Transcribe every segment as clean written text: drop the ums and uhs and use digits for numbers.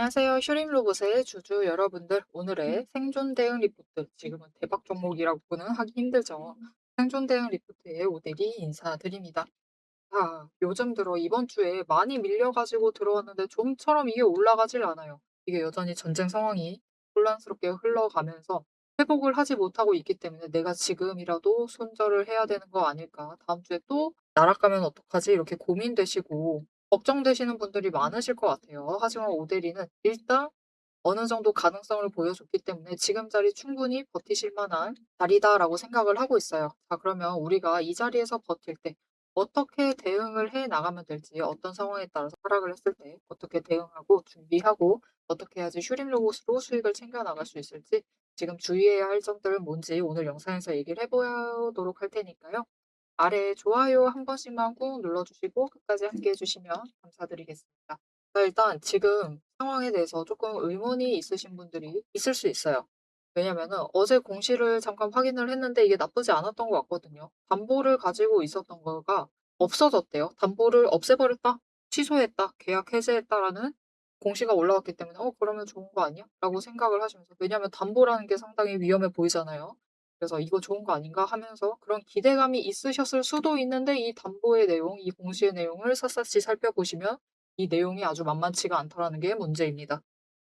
안녕하세요. 슈림 로봇의 주주 여러분들. 오늘의 생존 대응 리포트. 지금은 대박 종목이라고는 하기 힘들죠. 생존 대응 리포트의 오대리 인사드립니다. 요즘 들어 이번 주에 많이 밀려가지고 들어왔는데 좀처럼 이게 올라가질 않아요. 이게 여전히 전쟁 상황이 혼란스럽게 흘러가면서 회복을 하지 못하고 있기 때문에 내가 지금이라도 손절을 해야 되는 거 아닐까. 다음 주에 또 날아가면 어떡하지? 이렇게 고민되시고 걱정되시는 분들이 많으실 것 같아요. 하지만 오데리는 일단 어느 정도 가능성을 보여줬기 때문에 지금 자리 충분히 버티실 만한 자리다라고 생각을 하고 있어요. 자, 그러면 우리가 이 자리에서 버틸 때 어떻게 대응을 해 나가면 될지, 어떤 상황에 따라서 하락을 했을 때 어떻게 대응하고 준비하고 어떻게 해야지 슈림 로봇으로 수익을 챙겨 나갈 수 있을지 지금 주의해야 할 점들은 뭔지 오늘 영상에서 얘기를 해보도록 할 테니까요. 아래 좋아요 한 번씩만 꾹 눌러주시고 끝까지 함께 해주시면 감사드리겠습니다. 자, 일단 지금 상황에 대해서 조금 의문이 있으신 분들이 있을 수 있어요. 왜냐면은 어제 공시를 잠깐 확인을 했는데 이게 나쁘지 않았던 것 같거든요. 담보를 가지고 있었던 거가 없어졌대요. 담보를 없애버렸다, 취소했다, 계약 해제했다라는 공시가 올라왔기 때문에 그러면 좋은 거 아니야? 라고 생각을 하시면서, 왜냐면 담보라는 게 상당히 위험해 보이잖아요. 그래서 '이거 좋은 거 아닌가?' 하면서 그런 기대감이 있으셨을 수도 있는데 이 담보의 내용, 이 공시의 내용을 샅샅이 살펴보시면 이 내용이 아주 만만치가 않다라는 게 문제입니다.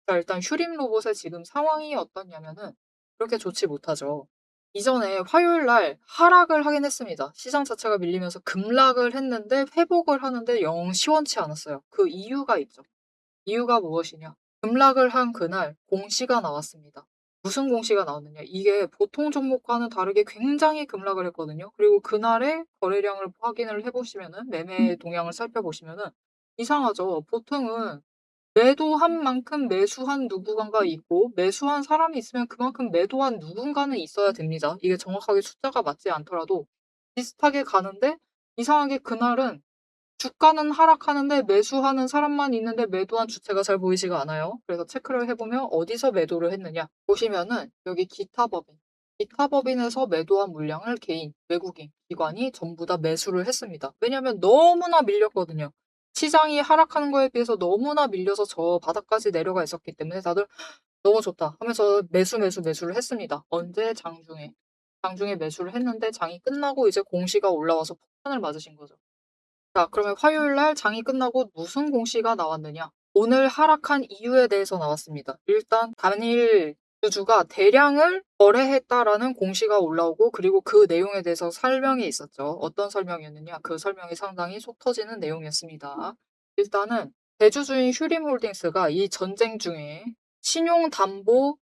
자, 일단 슈림 로봇의 지금 상황이 어떠냐면은 그렇게 좋지 못하죠. 이전에 화요일 날 하락을 하긴 했습니다. 시장 자체가 밀리면서 급락을 했는데 회복을 하는데 영 시원치 않았어요. 그 이유가 있죠. 이유가 무엇이냐? 급락을 한 그날 공시가 나왔습니다. 무슨 공시가 나왔느냐? 이게 보통 종목과는 다르게 굉장히 급락을 했거든요. 그리고 그날의 거래량을 확인을 해보시면은, 매매 동향을 살펴보시면은 이상하죠. 보통은 매도한 만큼 매수한 누군가가 있고 매수한 사람이 있으면 그만큼 매도한 누군가는 있어야 됩니다. 이게 정확하게 숫자가 맞지 않더라도 비슷하게 가는데 이상하게 그날은 주가는 하락하는데 매수하는 사람만 있는데 매도한 주체가 잘 보이지가 않아요. 그래서 체크를 해보면 어디서 매도를 했느냐 보시면은 여기 기타 법인, 기타 법인에서 매도한 물량을 개인, 외국인, 기관이 전부 다 매수를 했습니다. 왜냐하면 너무나 밀렸거든요. 시장이 하락하는 거에 비해서 너무나 밀려서 저 바닥까지 내려가 있었기 때문에 다들 너무 좋다 하면서 매수를 했습니다. 언제? 장중에. 장중에 매수를 했는데 장이 끝나고 이제 공시가 올라와서 폭탄을 맞으신 거죠. 자, 그러면 화요일 날 장이 끝나고 무슨 공시가 나왔느냐? 오늘 하락한 이유에 대해서 나왔습니다. 일단 단일 주주가 대량을 거래했다라는 공시가 올라오고, 그리고 그 내용에 대해서 설명이 있었죠. 어떤 설명이었느냐? 그 설명이 상당히 속 터지는 내용이었습니다. 일단은 대주주인 슈림홀딩스가 이 전쟁 중에 신용담보,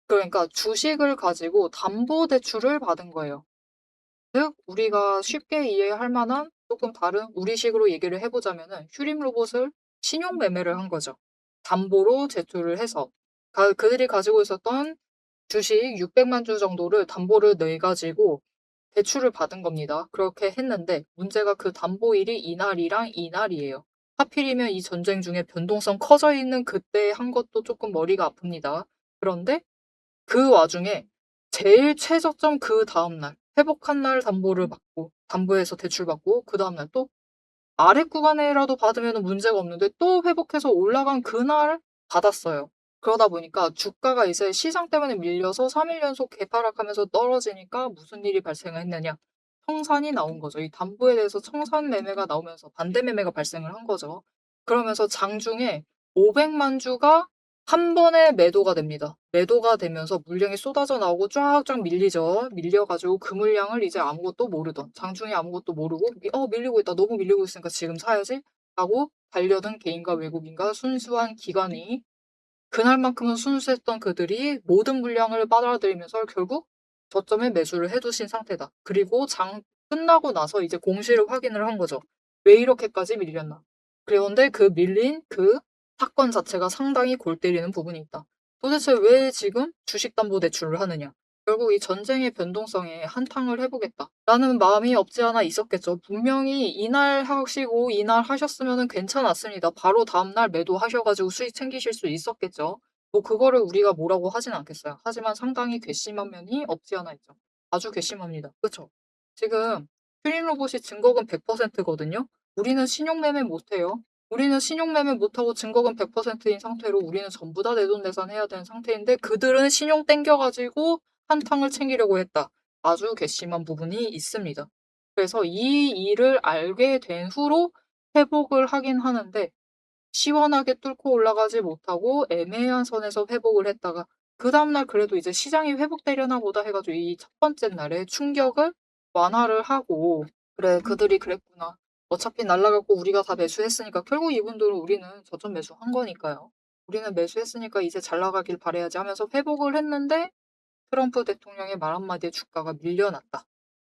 그러니까 주식을 가지고 담보대출을 받은 거예요. 즉 우리가 쉽게 이해할 만한 조금 다른 우리식으로 얘기를 해보자면은 슈림 로봇을 신용 매매를 한 거죠. 담보로 제출을 해서 그들이 가지고 있었던 주식 600만 주 정도를 담보를 내 가지고 대출을 받은 겁니다. 그렇게 했는데 문제가 그 담보일이 이날이랑 이날이에요. 하필이면 이 전쟁 중에 변동성 커져 있는 그때 한 것도 조금 머리가 아픕니다. 그런데 그 와중에 제일 최저점 그 다음날 회복한 날 담보를 받고, 담보에서 대출받고, 그 다음날 또 아래 구간에라도 받으면 문제가 없는데 또 회복해서 올라간 그날 받았어요. 그러다 보니까 주가가 이제 시장 때문에 밀려서 3일 연속 개파락하면서 떨어지니까 무슨 일이 발생을 했느냐? 청산이 나온 거죠. 이 담보에 대해서 청산 매매가 나오면서 반대 매매가 발생을 한 거죠. 그러면서 장중에 500만 주가 한 번에 매도가 됩니다. 매도가 되면서 물량이 쏟아져 나오고 쫙쫙 밀리죠. 밀려가지고 그 물량을 이제 아무것도 모르던, 장중에 아무것도 모르고 밀리고 있다, 너무 밀리고 있으니까 지금 사야지 하고 달려든 개인과 외국인과 순수한 기관이, 그날만큼은 순수했던 그들이 모든 물량을 빨아들이면서 결국 저점에 매수를 해두신 상태다. 그리고 장 끝나고 나서 이제 공시를 확인을 한 거죠. 왜 이렇게까지 밀렸나. 그런데 그 밀린 그 사건 자체가 상당히 골 때리는 부분이 있다. 도대체 왜 지금 주식담보대출을 하느냐. 결국 이 전쟁의 변동성에 한탕을 해보겠다라는 마음이 없지 않아 있었겠죠. 분명히 이날 하시고 이날 하셨으면 괜찮았습니다. 바로 다음날 매도하셔가지고 수익 챙기실 수 있었겠죠. 뭐 그거를 우리가 뭐라고 하진 않겠어요. 하지만 상당히 괘씸한 면이 없지 않아 있죠. 아주 괘씸합니다. 그쵸? 지금 힐링 로봇이 증거금 100%거든요. 우리는 신용매매 못해요. 우리는 신용매매 못하고 증거금 100%인 상태로 우리는 전부 다 내돈내산해야 되는 상태인데 그들은 신용 땡겨가지고 한탕을 챙기려고 했다. 아주 괘씸한 부분이 있습니다. 그래서 이 일을 알게 된 후로 회복을 하긴 하는데 시원하게 뚫고 올라가지 못하고 애매한 선에서 회복을 했다가 그 다음날 그래도 이제 시장이 회복되려나 보다 해가지고 이 첫 번째 날에 충격을 완화를 하고 그래 그들이 그랬구나. 어차피 날라갔고 우리가 다 매수했으니까 결국 이분들은 우리는 저점 매수한 거니까요. 우리는 매수했으니까 이제 잘 나가길 바라야지 하면서 회복을 했는데 트럼프 대통령의 말 한마디에 주가가 밀려났다.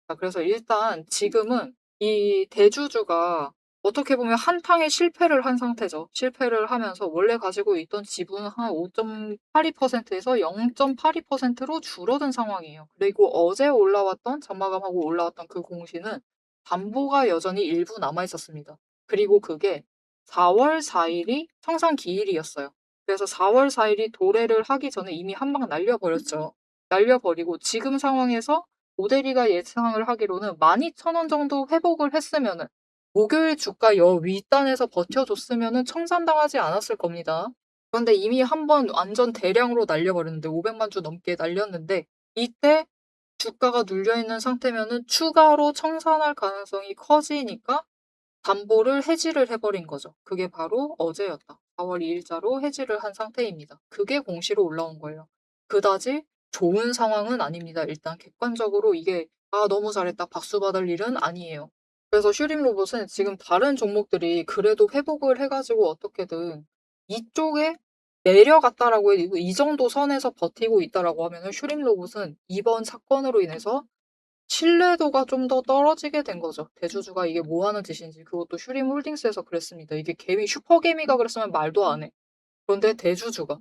자, 그래서 일단 지금은 이 대주주가 어떻게 보면 한탕에 실패를 한 상태죠. 실패를 하면서 원래 가지고 있던 지분은 한 5.82%에서 0.82%로 줄어든 상황이에요. 그리고 어제 올라왔던 장마감하고 올라왔던 그 공시는 담보가 여전히 일부 남아 있었습니다. 그리고 그게 4월 4일이 청산 기일이었어요. 그래서 4월 4일이 도래를 하기 전에 이미 한 방 날려버렸죠. 날려버리고 지금 상황에서 오대리가 예상을 하기로는 12,000원 정도 회복을 했으면은 목요일 주가 여 윗단에서 버텨줬으면은 청산당하지 않았을 겁니다. 그런데 이미 한 번 완전 대량으로 날려버렸는데 500만 주 넘게 날렸는데 이때 주가가 눌려있는 상태면은 추가로 청산할 가능성이 커지니까 담보를 해지를 해버린 거죠. 그게 바로 어제였다. 4월 2일자로 해지를 한 상태입니다. 그게 공시로 올라온 거예요. 그다지 좋은 상황은 아닙니다. 일단 객관적으로 이게 너무 잘했다 박수 받을 일은 아니에요. 그래서 슈림 로봇은 지금 다른 종목들이 그래도 회복을 해가지고 어떻게든 이쪽에 내려갔다라고 해도 이 정도 선에서 버티고 있다라고 하면은 슈림 로봇은 이번 사건으로 인해서 신뢰도가 좀 더 떨어지게 된 거죠. 대주주가 이게 뭐 하는 짓인지. 그것도 슈림 홀딩스에서 그랬습니다. 이게 개미, 슈퍼개미가 그랬으면 말도 안 해. 그런데 대주주가.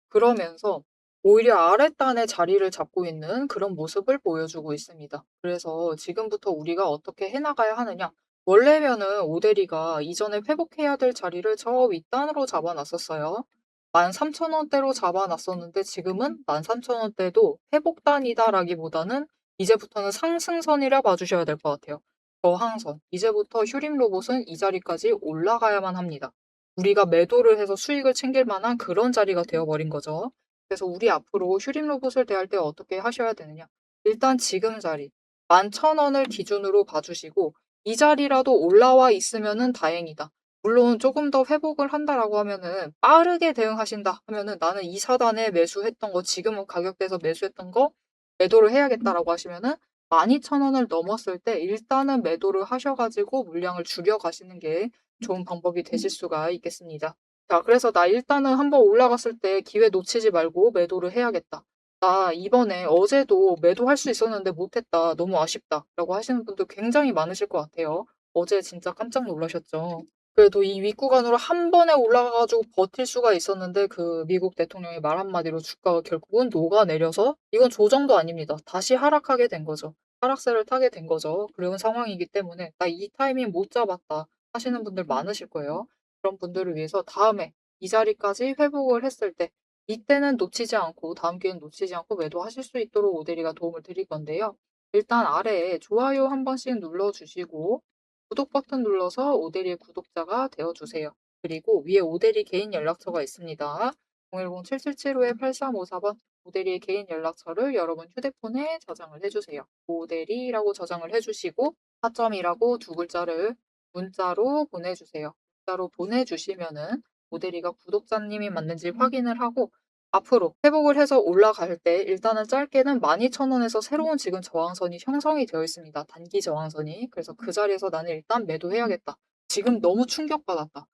그러면서 오히려 아랫단에 자리를 잡고 있는 그런 모습을 보여주고 있습니다. 그래서 지금부터 우리가 어떻게 해나가야 하느냐. 원래면은 오대리가 이전에 회복해야 될 자리를 저 윗단으로 잡아놨었어요. 13,000원대로 잡아놨었는데 지금은 13,000원대도 회복단이다라기보다는 이제부터는 상승선이라 봐주셔야 될 것 같아요. 저항선. 이제부터 휴림 로봇은 이 자리까지 올라가야만 합니다. 우리가 매도를 해서 수익을 챙길 만한 그런 자리가 되어버린 거죠. 그래서 우리 앞으로 휴림 로봇을 대할 때 어떻게 하셔야 되느냐. 일단 지금 자리 11,000원을 기준으로 봐주시고 이 자리라도 올라와 있으면은 다행이다. 물론 조금 더 회복을 한다라고 하면은 빠르게 대응하신다 하면은 나는 이 사단에 매수했던 거 지금은 가격대에서 매수했던 거 매도를 해야겠다라고 하시면은 12,000원을 넘었을 때 일단은 매도를 하셔가지고 물량을 줄여가시는 게 좋은 방법이 되실 수가 있겠습니다. 자, 그래서 나 일단은 한번 올라갔을 때 기회 놓치지 말고 매도를 해야겠다. 나 이번에 어제도 매도할 수 있었는데 못했다. 너무 아쉽다. 라고 하시는 분들 굉장히 많으실 것 같아요. 어제 진짜 깜짝 놀라셨죠. 그래도 이 윗구간으로 한 번에 올라가가지고 버틸 수가 있었는데 그 미국 대통령의 말 한마디로 주가가 결국은 녹아내려서 이건 조정도 아닙니다. 다시 하락하게 된 거죠. 하락세를 타게 된 거죠. 그런 상황이기 때문에 나 이 타이밍 못 잡았다 하시는 분들 많으실 거예요. 그런 분들을 위해서 다음에 이 자리까지 회복을 했을 때 이때는 놓치지 않고 다음 기회는 놓치지 않고 매도하실 수 있도록 오대리가 도움을 드릴 건데요. 일단 아래에 좋아요 한 번씩 눌러주시고 구독 버튼 눌러서 오대리의 구독자가 되어주세요. 그리고 위에 오대리 개인 연락처가 있습니다. 010-7775-8354번 오대리의 개인 연락처를 여러분 휴대폰에 저장을 해주세요. 오대리라고 저장을 해주시고 4점이라고 두 글자를 문자로 보내주세요. 문자로 보내주시면은 모델이가 구독자님이 맞는지 확인을 하고 앞으로 회복을 해서 올라갈 때 일단은 짧게는 12,000원에서 새로운 지금 저항선이 형성이 되어 있습니다. 단기 저항선이. 그래서 그 자리에서 나는 일단 매도해야겠다. 지금 너무 충격받았다.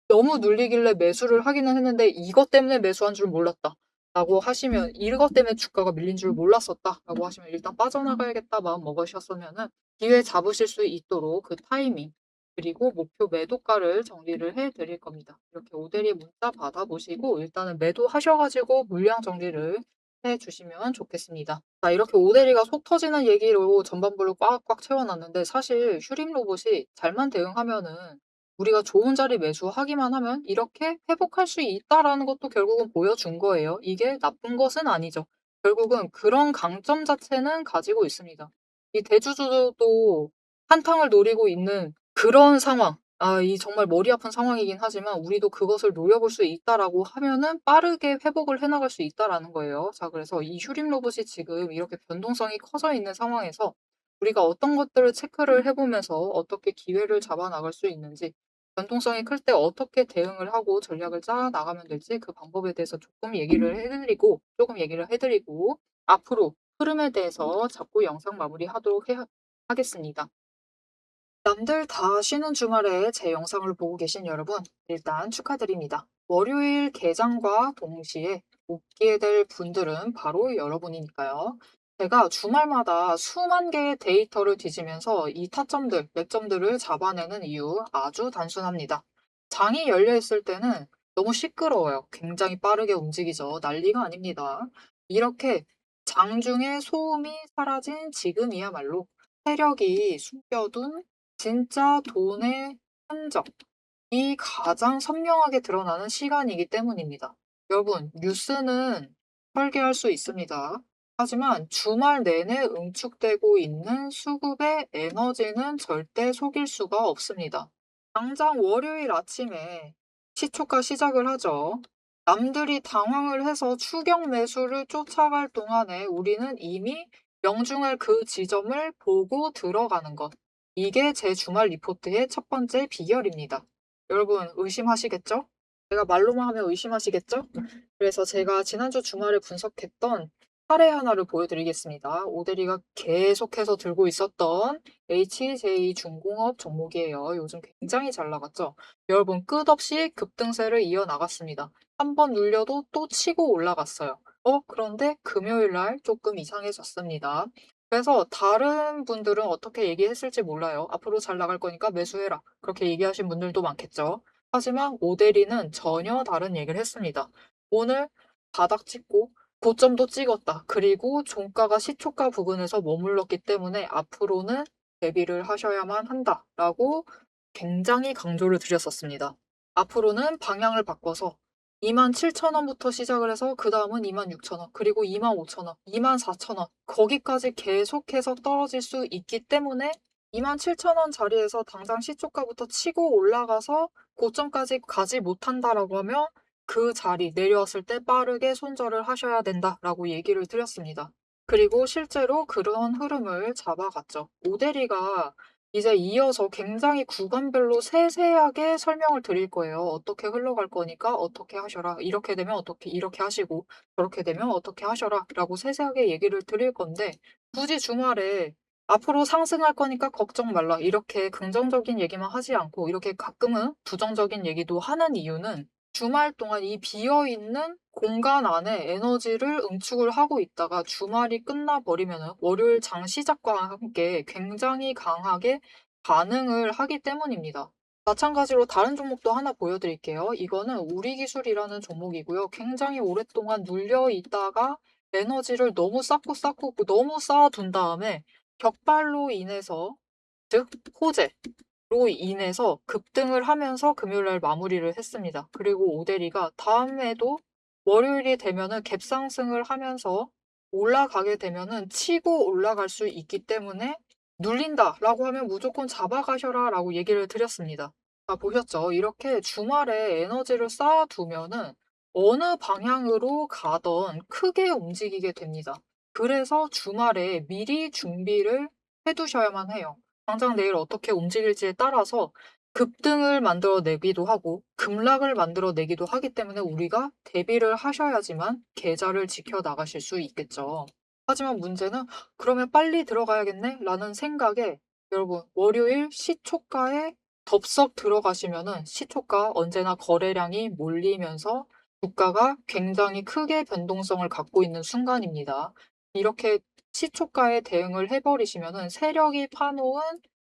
너무 눌리길래 매수를 하기는 했는데 이것 때문에 매수한 줄 몰랐다. 라고 하시면 이것 때문에 주가가 밀린 줄 몰랐었다. 라고 하시면 일단 빠져나가야겠다 마음 먹으셨으면은 기회 잡으실 수 있도록 그 타이밍 그리고 목표 매도가를 정리를 해 드릴 겁니다. 이렇게 오대리 문자 받아보시고 일단은 매도하셔가지고 물량 정리를 해 주시면 좋겠습니다. 자, 이렇게 오대리가 속 터지는 얘기로 전반부를 꽉꽉 채워놨는데 사실 휴림 로봇이 잘만 대응하면은 우리가 좋은 자리 매수하기만 하면 이렇게 회복할 수 있다라는 것도 결국은 보여준 거예요. 이게 나쁜 것은 아니죠. 결국은 그런 강점 자체는 가지고 있습니다. 이 대주주도 한탕을 노리고 있는 그런 상황, 이 정말 머리 아픈 상황이긴 하지만 우리도 그것을 노려볼 수 있다라고 하면은 빠르게 회복을 해 나갈 수 있다라는 거예요. 자, 그래서 이 휴림 로봇이 지금 이렇게 변동성이 커져 있는 상황에서 우리가 어떤 것들을 체크를 해 보면서 어떻게 기회를 잡아 나갈 수 있는지, 변동성이 클 때 어떻게 대응을 하고 전략을 짜 나가면 될지 그 방법에 대해서 조금 얘기를 해 드리고 앞으로 흐름에 대해서 잡고 영상 마무리하도록 해 하겠습니다. 남들 다 쉬는 주말에 제 영상을 보고 계신 여러분, 일단 축하드립니다. 월요일 개장과 동시에 웃게 될 분들은 바로 여러분이니까요. 제가 주말마다 수만 개의 데이터를 뒤지면서 이 타점들, 매점들을 잡아내는 이유 아주 단순합니다. 장이 열려 있을 때는 너무 시끄러워요. 굉장히 빠르게 움직이죠. 난리가 아닙니다. 이렇게 장중에 소음이 사라진 지금이야말로 세력이 숨겨둔 진짜 돈의 흔적이 가장 선명하게 드러나는 시간이기 때문입니다. 여러분, 뉴스는 설계할 수 있습니다. 하지만 주말 내내 응축되고 있는 수급의 에너지는 절대 속일 수가 없습니다. 당장 월요일 아침에 시초가 시작을 하죠. 남들이 당황을 해서 추격 매수를 쫓아갈 동안에 우리는 이미 명중할 그 지점을 보고 들어가는 것. 이게 제 주말 리포트의 첫 번째 비결입니다. 여러분, 의심하시겠죠? 제가 말로만 하면 의심하시겠죠? 그래서 제가 지난주 주말에 분석했던 사례 하나를 보여드리겠습니다. 오대리가 계속해서 들고 있었던 HJ중공업 종목이에요. 요즘 굉장히 잘 나갔죠? 여러분, 끝없이 급등세를 이어나갔습니다. 한 번 눌려도 또 치고 올라갔어요. 그런데 금요일 날 조금 이상해졌습니다. 그래서 다른 분들은 어떻게 얘기했을지 몰라요. "앞으로 잘 나갈 거니까 매수해라." 그렇게 얘기하신 분들도 많겠죠. 하지만 오대리는 전혀 다른 얘기를 했습니다. "오늘 바닥 찍고 고점도 찍었다. 그리고 종가가 시초가 부근에서 머물렀기 때문에 앞으로는 대비를 하셔야만 한다."라고 굉장히 강조를 드렸었습니다. 앞으로는 방향을 바꿔서 27,000원부터 시작을 해서 그다음은 26,000원, 그리고 25,000원, 24,000원 거기까지 계속해서 떨어질 수 있기 때문에 27,000원 자리에서 당장 시초가부터 치고 올라가서 고점까지 가지 못한다라고 하면 그 자리 내려왔을 때 빠르게 손절을 하셔야 된다라고 얘기를 드렸습니다. 그리고 실제로 그런 흐름을 잡아갔죠. 오대리가 이제 이어서 굉장히 구간별로 세세하게 설명을 드릴 거예요. "어떻게 흘러갈 거니까 어떻게 하셔라. 이렇게 되면 어떻게 이렇게 하시고 저렇게 되면 어떻게 하셔라."라고 세세하게 얘기를 드릴 건데, 굳이 주말에 "앞으로 상승할 거니까 걱정 말라." 이렇게 긍정적인 얘기만 하지 않고 이렇게 가끔은 부정적인 얘기도 하는 이유는 주말 동안 이 비어 있는 공간 안에 에너지를 응축을 하고 있다가 주말이 끝나 버리면은 월요일 장 시작과 함께 굉장히 강하게 반응을 하기 때문입니다. 마찬가지로 다른 종목도 하나 보여드릴게요. 이거는 우리기술이라는 종목이고요. 굉장히 오랫동안 눌려 있다가 에너지를 너무 쌓고 너무 쌓아둔 다음에 격발로 인해서, 즉 호재로 인해서 급등을 하면서 금요일 날 마무리를 했습니다. 그리고 오대리가 다음에도 월요일이 되면은 갭상승을 하면서 올라가게 되면은 치고 올라갈 수 있기 때문에 "눌린다."라고 하면 "무조건 잡아가셔라."라고 얘기를 드렸습니다. 자, 보셨죠? 이렇게 주말에 에너지를 쌓아두면은 어느 방향으로 가든 크게 움직이게 됩니다. 그래서 주말에 미리 준비를 해 두셔야만 해요. 당장 내일 어떻게 움직일지에 따라서 급등을 만들어내기도 하고 급락을 만들어내기도 하기 때문에 우리가 대비를 하셔야지만 계좌를 지켜나가실 수 있겠죠. 하지만 문제는 '그러면 빨리 들어가야겠네.' 라는 생각에, 여러분, 월요일 시초가에 덥석 들어가시면은 시초가 언제나 거래량이 몰리면서 주가가 굉장히 크게 변동성을 갖고 있는 순간입니다. 이렇게 시초가에 대응을 해 버리시면은 세력이 파놓은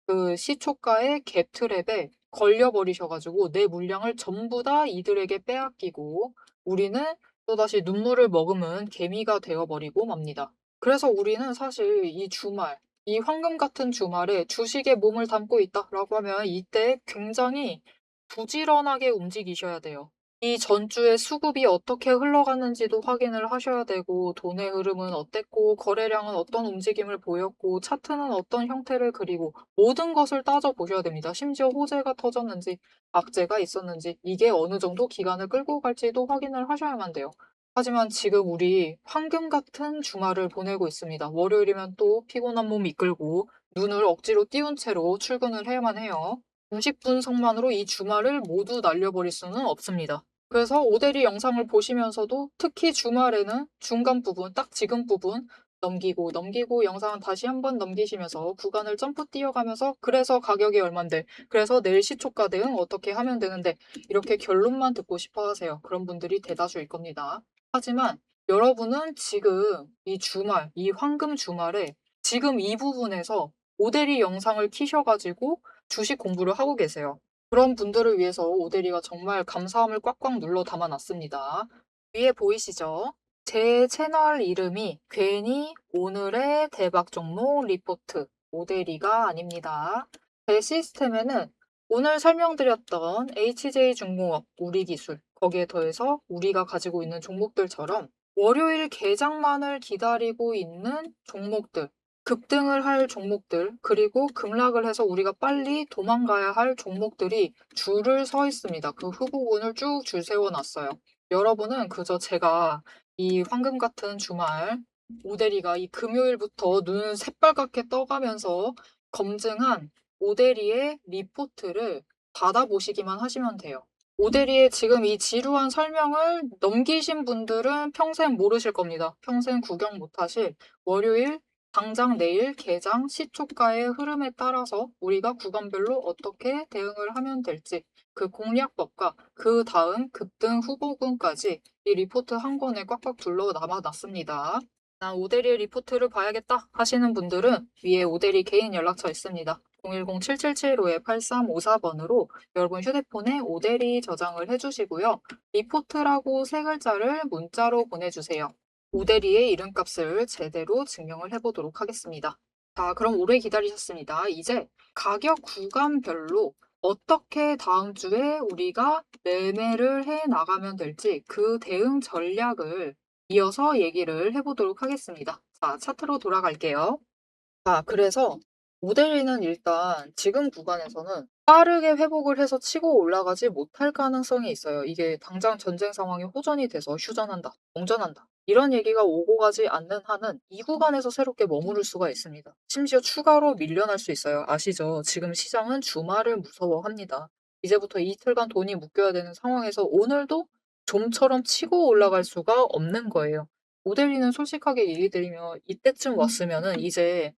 그 시초가의 갭 트랩에 걸려 버리셔 가지고 내 물량을 전부 다 이들에게 빼앗기고 우리는 또다시 눈물을 머금은 개미가 되어 버리고 맙니다. 그래서 우리는 사실 이 주말, 이 황금 같은 주말에 '주식에 몸을 담고 있다.'라고 하면 이때 굉장히 부지런하게 움직이셔야 돼요. 이 전주에 수급이 어떻게 흘러갔는지도 확인을 하셔야 되고, 돈의 흐름은 어땠고, 거래량은 어떤 움직임을 보였고, 차트는 어떤 형태를 그리고, 모든 것을 따져보셔야 됩니다. 심지어 호재가 터졌는지, 악재가 있었는지, 이게 어느 정도 기간을 끌고 갈지도 확인을 하셔야만 돼요. 하지만 지금 우리 황금 같은 주말을 보내고 있습니다. 월요일이면 또 피곤한 몸 이끌고, 눈을 억지로 띄운 채로 출근을 해야만 해요. 90분석만으로 이 주말을 모두 날려버릴 수는 없습니다. 그래서 오대리 영상을 보시면서도 특히 주말에는 중간 부분, 딱 지금 부분 넘기고 넘기고 영상은 다시 한번 넘기시면서 구간을 점프 뛰어가면서 그래서 가격이 얼만데, 그래서 내일 시초가 대응 어떻게 하면 되는데, 이렇게 결론만 듣고 싶어 하세요. 그런 분들이 대다수일 겁니다. 하지만 여러분은 지금 이 주말, 이 황금 주말에 지금 이 부분에서 오대리 영상을 키셔가지고 주식 공부를 하고 계세요. 그런 분들을 위해서 오대리가 정말 감사함을 꽉꽉 눌러 담아 놨습니다. 위에 보이시죠? 제 채널 이름이 괜히 오늘의 대박 종목 리포트 오대리가 아닙니다. 제 시스템에는 오늘 설명드렸던 HJ중공업, 우리기술, 거기에 더해서 우리가 가지고 있는 종목들처럼 월요일 개장만을 기다리고 있는 종목들, 급등을 할 종목들, 그리고 급락을 해서 우리가 빨리 도망가야 할 종목들이 줄을 서 있습니다. 그 후보군을 쭉 줄 세워놨어요. 여러분은 그저 제가 이 황금 같은 주말, 오대리가 이 금요일부터 눈 새빨갛게 떠가면서 검증한 오대리의 리포트를 받아보시기만 하시면 돼요. 오대리의 지금 이 지루한 설명을 넘기신 분들은 평생 모르실 겁니다. 평생 구경 못하실 월요일 당장 내일 개장 시초가의 흐름에 따라서 우리가 구간별로 어떻게 대응을 하면 될지 그 공략법과 그 다음 급등 후보군까지 이 리포트 한 권에 꽉꽉 둘러 남아놨습니다. 난 오대리의 리포트를 봐야겠다 하시는 분들은 위에 오대리 개인 연락처 있습니다. 010-7775-8354번으로 여러분 휴대폰에 오대리 저장을 해주시고요. 리포트라고 세 글자를 문자로 보내주세요. 오대리의 이름값을 제대로 증명을 해보도록 하겠습니다. 자, 그럼 오래 기다리셨습니다. 이제 가격 구간별로 어떻게 다음 주에 우리가 매매를 해 나가면 될지 그 대응 전략을 이어서 얘기를 해보도록 하겠습니다. 자, 차트로 돌아갈게요. 자, 그래서 모델리는 일단 지금 구간에서는 빠르게 회복을 해서 치고 올라가지 못할 가능성이 있어요. 이게 당장 전쟁 상황이 호전이 돼서 휴전한다, 정전한다, 이런 얘기가 오고 가지 않는 한은 이 구간에서 새롭게 머무를 수가 있습니다. 심지어 추가로 밀려날 수 있어요. 아시죠? 지금 시장은 주말을 무서워합니다. 이제부터 이틀간 돈이 묶여야 되는 상황에서 오늘도 좀처럼 치고 올라갈 수가 없는 거예요. 모델리는 솔직하게 얘기 드리면 이때쯤 왔으면은 이제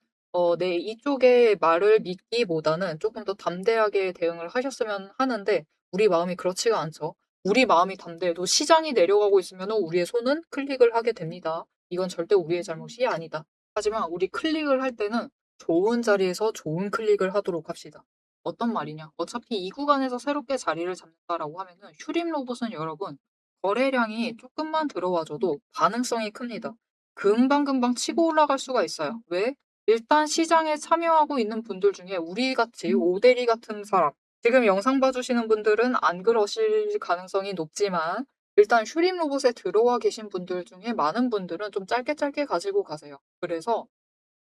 네, 이쪽의 말을 믿기보다는 조금 더 담대하게 대응을 하셨으면 하는데 우리 마음이 그렇지가 않죠. 우리 마음이 담대해도 시장이 내려가고 있으면 우리의 손은 클릭을 하게 됩니다. 이건 절대 우리의 잘못이 아니다. 하지만 우리 클릭을 할 때는 좋은 자리에서 좋은 클릭을 하도록 합시다. 어떤 말이냐? 어차피 이 구간에서 새롭게 자리를 잡는다라고 하면은 휴림 로봇은 여러분 거래량이 조금만 들어와줘도 반응성이 큽니다. 금방금방 치고 올라갈 수가 있어요. 왜? 일단 시장에 참여하고 있는 분들 중에 우리같이 오대리 같은 사람, 지금 영상 봐주시는 분들은 안 그러실 가능성이 높지만 일단 휴림 로봇에 들어와 계신 분들 중에 많은 분들은 좀 짧게 짧게 가지고 가세요. 그래서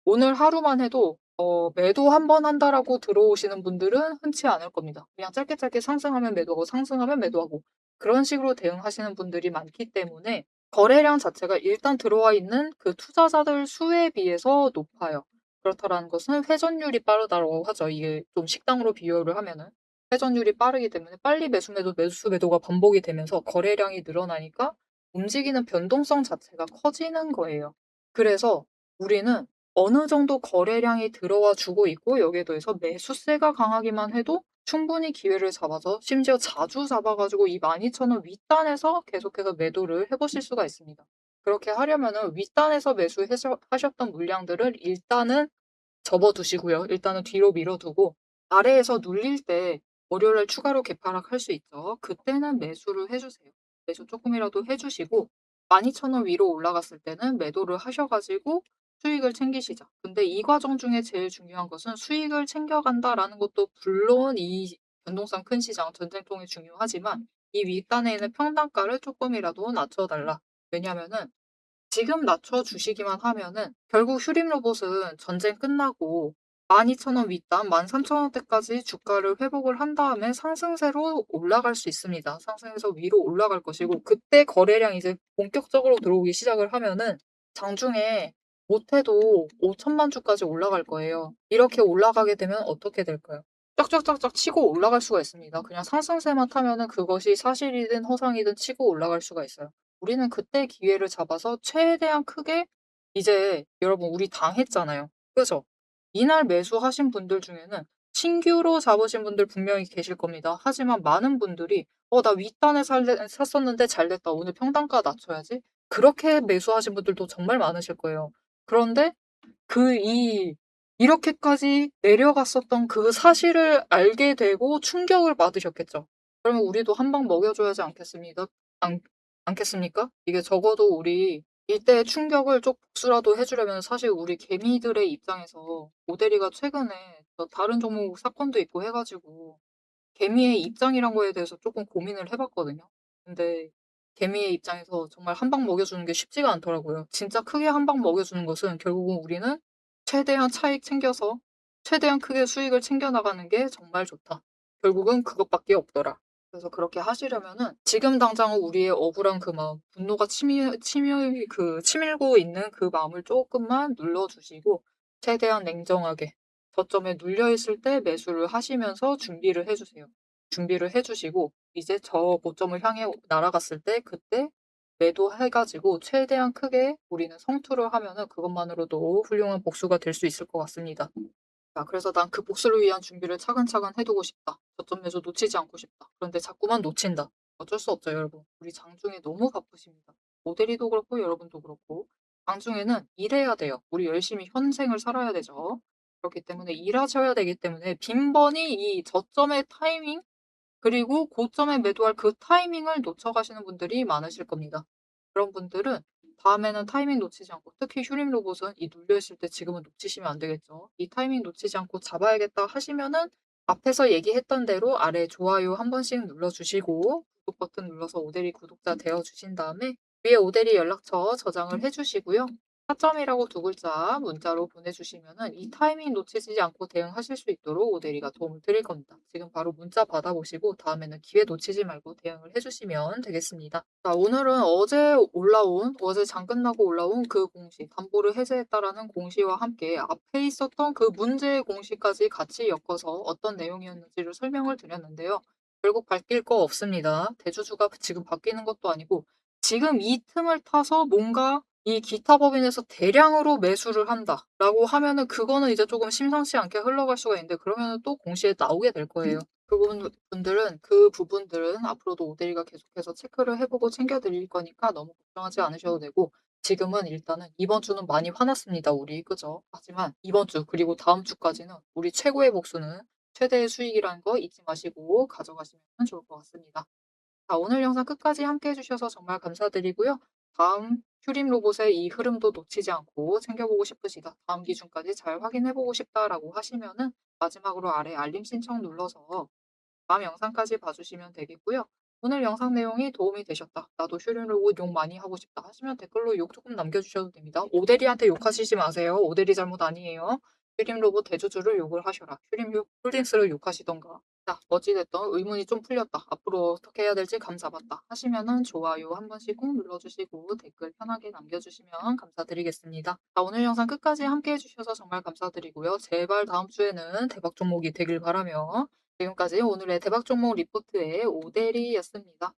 오늘 하루만 해도 매도 한 번 한다라고 들어오시는 분들은 흔치 않을 겁니다. 그냥 짧게 짧게 상승하면 매도하고 상승하면 매도하고 그런 식으로 대응하시는 분들이 많기 때문에 거래량 자체가 일단 들어와 있는 그 투자자들 수에 비해서 높아요. 그렇다라는 것은 회전율이 빠르다고 하죠. 이게 좀 식당으로 비교를 하면은 회전율이 빠르기 때문에 빨리 매수 매도 매수 매도가 반복이 되면서 거래량이 늘어나니까 움직이는 변동성 자체가 커지는 거예요. 그래서 우리는 어느 정도 거래량이 들어와 주고 있고 여기에 더해서 매수세가 강하기만 해도 충분히 기회를 잡아서 심지어 자주 잡아가지고 이 12,000원 윗단에서 계속해서 매도를 해보실 수가 있습니다. 그렇게 하려면은 윗단에서 매수하셨던 물량들을 일단은 접어두시고요. 일단은 뒤로 밀어두고 아래에서 눌릴 때 월요일날 추가로 개파락할 수 있죠. 그때는 매수를 해주세요. 매수 조금이라도 해주시고 12,000원 위로 올라갔을 때는 매도를 하셔가지고 수익을 챙기시죠. 근데 이 과정 중에 제일 중요한 것은 수익을 챙겨간다라는 것도 물론 이 변동성 큰 시장 전쟁통이 중요하지만 이 윗단에 있는 평단가를 쪼끔이라도 낮춰 달라. 왜냐하면은 지금 낮춰 주시기만 하면은 결국 휴림 로봇은 전쟁 끝나고 12,000원 윗단 13,000원대까지 주가를 회복을 한 다음에 상승세로 올라갈 수 있습니다. 상승해서 위로 올라갈 것이고 그때 거래량이 이제 본격적으로 들어오기 시작을 하면은 장중에 못해도 5,000,000 주까지 올라갈 거예요. 이렇게 올라가게 되면 어떻게 될까요? 쫙쫙쫙쫙 치고 올라갈 수가 있습니다. 그냥 상승세만 타면은 그것이 사실이든 허상이든 치고 올라갈 수가 있어요. 우리는 그때 기회를 잡아서 최대한 크게 이제 여러분 우리 당했잖아요. 그죠? 이날 매수하신 분들 중에는 신규로 잡으신 분들 분명히 계실 겁니다. 하지만 많은 분들이 나 윗단에 샀었는데 잘 됐다. 오늘 평단가 낮춰야지. 그렇게 매수하신 분들도 정말 많으실 거예요. 그런데 그 이렇게까지 내려갔었던 그 사실을 알게 되고 충격을 받으셨겠죠. 그러면 우리도 한 방 먹여줘야지 않겠습니다. 않 않겠습니까? 이게 적어도 우리 이때의 충격을 좀 복수라도 해주려면 사실 우리 개미들의 입장에서 오대리가 최근에 다른 종목 사건도 있고 해 가지고 개미의 입장이란 거에 대해서 조금 고민을 해 봤거든요. 근데 개미의 입장에서 정말 한 방 먹여주는 게 쉽지가 않더라고요. 진짜 크게 한 방 먹여주는 것은 결국은 우리는 최대한 차익 챙겨서 최대한 크게 수익을 챙겨 나가는 게 정말 좋다. 결국은 그것밖에 없더라. 그래서 그렇게 하시려면은 지금 당장은 우리의 억울한 그 마음, 분노가 치밀고 있는 그 마음을 조금만 눌러주시고 최대한 냉정하게 저점에 눌려 있을 때 매수를 하시면서 준비를 해 주세요. 준비를 해 주시고 이제 저 고점을 향해 날아갔을 때 그때 매도해 가지고 최대한 크게 우리는 성투를 하면은 그것만으로도 훌륭한 복수가 될 수 있을 것 같습니다. 자, 그래서 '난 그 복수를 위한 준비를 차근차근 해 두고 싶다. 저점 매수 놓치지 않고 싶다.' 그런데 자꾸만 놓친다. 어쩔 수 없죠, 여러분. 우리 장중에 너무 바쁘십니다. 모델이도 그렇고 여러분도 그렇고. 장중에는 일해야 돼요. 우리 열심히 현생을 살아야 되죠. 그렇기 때문에 일하셔야 되기 때문에 빈번히 이 저점의 타이밍 그리고 고점에 매도할 그 타이밍을 놓쳐 가시는 분들이 많으실 겁니다. 그런 분들은 다음에는 타이밍 놓치지 않고 특히 휴림 로봇은 이 눌려 있을 때 지금은 놓치시면 안 되겠죠. 이 타이밍 놓치지 않고 잡아야겠다 하시면은 앞에서 얘기했던 대로 아래 좋아요 한 번씩 눌러 주시고 구독 버튼 눌러서 오대리 구독자 되어 주신 다음에 위에 오대리 연락처 저장을 해 주시고요. 타점이라고 두 글자 문자로 보내주시면은 이 타이밍 놓치지 않고 대응하실 수 있도록 오대리가 도움을 드릴 겁니다. 지금 바로 문자 받아보시고 다음에는 기회 놓치지 말고 대응을 해주시면 되겠습니다. 자, 오늘은 어제 장 끝나고 올라온 그 공시, 담보를 해제했다라는 공시와 함께 앞에 있었던 그 문제의 공시까지 같이 엮어서 어떤 내용이었는지를 설명을 드렸는데요. 결국 바뀔 거 없습니다. 대주주가 지금 바뀌는 것도 아니고 지금 이 틈을 타서 뭔가 이 기타 법인에서 대량으로 매수를 한다라고 하면은 그거는 이제 조금 심상치 않게 흘러갈 수가 있는데 그러면은 또 공시에 나오게 될 거예요. 그 부분들은 앞으로도 오대리가 계속해서 체크를 해 보고 챙겨 드릴 거니까 너무 걱정하지 않으셔도 되고 지금은 일단은 이번 주는 많이 화났습니다, 우리. 그죠? 하지만 이번 주 그리고 다음 주까지는 우리 최고의 복수는 최대의 수익이라는 거 잊지 마시고 가져가시면 좋을 것 같습니다. 자, 오늘 영상 끝까지 함께 해 주셔서 정말 감사드리고요. 다음 휴림 로봇의 이 흐름도 놓치지 않고 챙겨보고 싶으시다. 다음 기준까지 잘 확인해 보고 싶다라고 하시면은 마지막으로 아래 알림 신청 눌러서 다음 영상까지 봐주시면 되겠고요. 오늘 영상 내용이 도움이 되셨다. 나도 휴림 로봇 욕 많이 하고 싶다 하시면 댓글로 욕 조금 남겨주셔도 됩니다. 오대리한테 욕하시지 마세요. 오대리 잘못 아니에요. 휴림 로봇 대주주를 욕을 하셔라. 휴림 홀딩스를 욕하시던가. 자, 어찌됐든 의문이 좀 풀렸다. 앞으로 어떻게 해야 될지 감 잡았다. 하시면은 좋아요 한 번씩 꼭 눌러주시고 댓글 편하게 남겨주시면 감사드리겠습니다. 자, 오늘 영상 끝까지 함께 해주셔서 정말 감사드리고요. 제발 다음 주에는 대박 종목이 되길 바라며 지금까지 오늘의 대박 종목 리포트의 오대리였습니다.